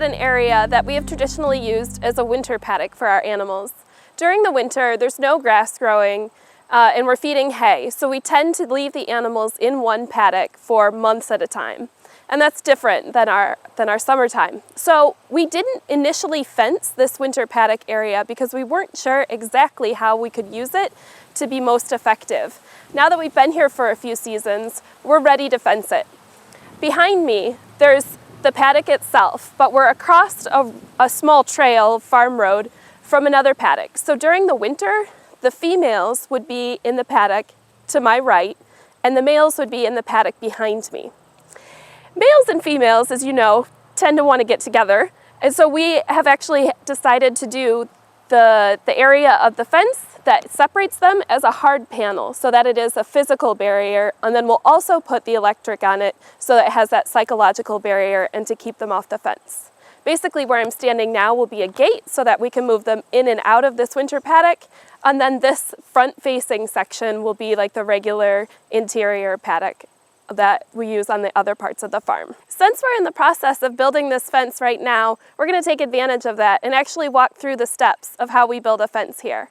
at an area that we have traditionally used as a winter paddock for our animals. During the winter, there's no grass growing and we're feeding hay, so we tend to leave the animals in one paddock for months at a time. And that's different than our summertime. So we didn't initially fence this winter paddock area because we weren't sure exactly how we could use it to be most effective. Now that we've been here for a few seasons, we're ready to fence it. Behind me, there's the paddock itself, but we're across a small trail, farm road, from another paddock. So during the winter, the females would be in the paddock to my right, and the males would be in the paddock behind me. Males and females, as you know, tend to want to get together, and so we have actually decided to do the area of the fence that separates them as a hard panel so that it is a physical barrier, and then we'll also put the electric on it so that it has that psychological barrier and to keep them off the fence. Basically where I'm standing now will be a gate so that we can move them in and out of this winter paddock, and then this front-facing section will be like the regular interior paddock that we use on the other parts of the farm. Since we're in the process of building this fence right now, we're going to take advantage of that and actually walk through the steps of how we build a fence here.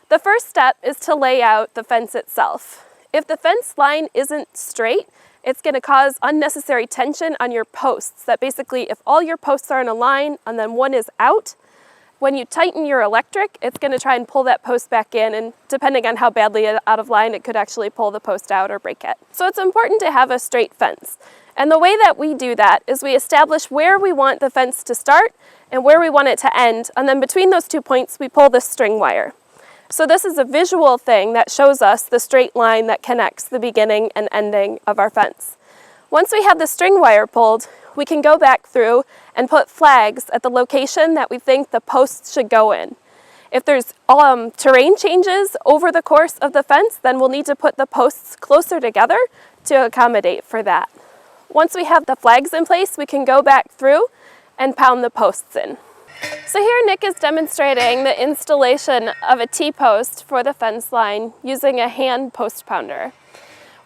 The first step is to lay out the fence itself. If the fence line isn't straight, it's going to cause unnecessary tension on your posts. That basically, if all your posts are in a line and then one is out, when you tighten your electric, it's going to try and pull that post back in, and depending on how badly out of line, it could actually pull the post out or break it. So it's important to have a straight fence. And the way that we do that is we establish where we want the fence to start and where we want it to end, and then between those 2 points, we pull this string wire. So this is a visual thing that shows us the straight line that connects the beginning and ending of our fence. Once we have the string wire pulled, we can go back through and put flags at the location that we think the posts should go in. If there's terrain changes over the course of the fence, then we'll need to put the posts closer together to accommodate for that. Once we have the flags in place, we can go back through and pound the posts in. So here Nick is demonstrating the installation of a T-post for the fence line using a hand post pounder.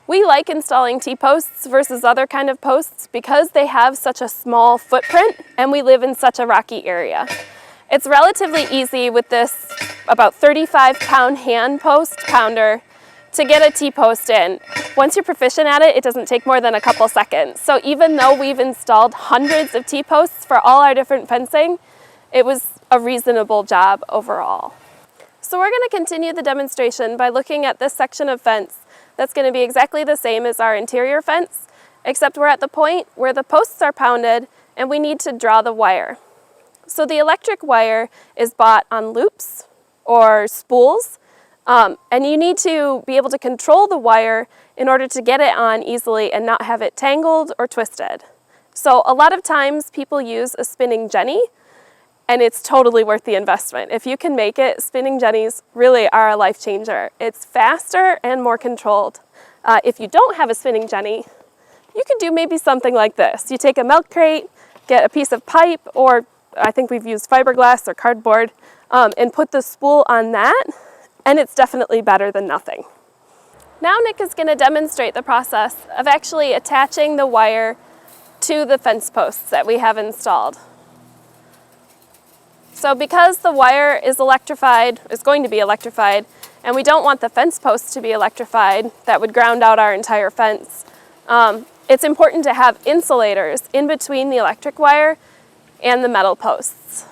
We like installing T-posts versus other kind of posts because they have such a small footprint and we live in such a rocky area. It's relatively easy with this about 35-pound hand post pounder to get a T-post in. Once you're proficient at it, it doesn't take more than a couple seconds. So even though we've installed hundreds of T-posts for all our different fencing, it was a reasonable job overall. So we're going to continue the demonstration by looking at this section of fence that's going to be exactly the same as our interior fence, except we're at the point where the posts are pounded and we need to draw the wire. So the electric wire is bought on loops or spools, and you need to be able to control the wire in order to get it on easily and not have it tangled or twisted. So a lot of times people use a spinning jenny, and it's totally worth the investment. If you can make it, spinning jennies really are a life changer. It's faster and more controlled. If you don't have a spinning jenny, you could do maybe something like this. You take a milk crate, get a piece of pipe, or I think we've used fiberglass or cardboard, and put the spool on that, and it's definitely better than nothing. Now Nick is going to demonstrate the process of actually attaching the wire to the fence posts that we have installed. So because the wire is going to be electrified, and we don't want the fence posts to be electrified, that would ground out our entire fence, it's important to have insulators in between the electric wire and the metal posts.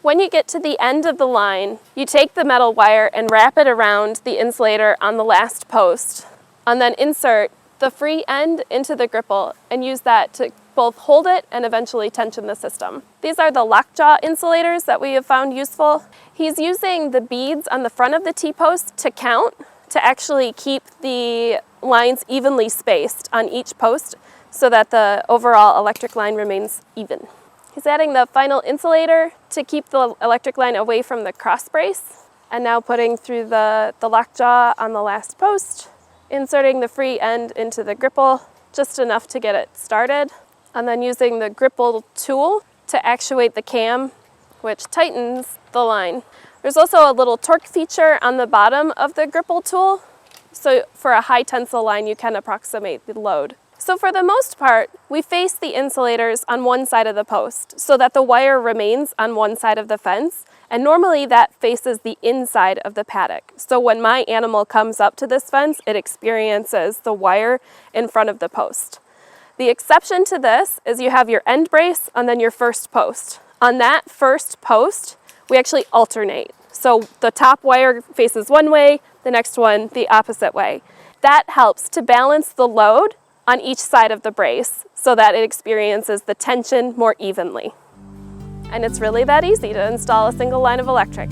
When you get to the end of the line, you take the metal wire and wrap it around the insulator on the last post, and then insert the free end into the gripple and use that to both hold it and eventually tension the system. These are the lockjaw insulators that we have found useful. He's using the beads on the front of the T-post to count, to actually keep the lines evenly spaced on each post so that the overall electric line remains even. He's adding the final insulator to keep the electric line away from the cross brace, and now putting through the lockjaw on the last post, inserting the free end into the gripple, just enough to get it started, and then using the gripple tool to actuate the cam, which tightens the line. There's also a little torque feature on the bottom of the gripple tool, so for a high tensile line you can approximate the load. So for the most part, we face the insulators on one side of the post so that the wire remains on one side of the fence, and normally that faces the inside of the paddock. So when my animal comes up to this fence, it experiences the wire in front of the post. The exception to this is you have your end brace and then your first post. On that first post, we actually alternate. So the top wire faces one way, the next one the opposite way. That helps to balance the load on each side of the brace so that it experiences the tension more evenly. And it's really that easy to install a single line of electric.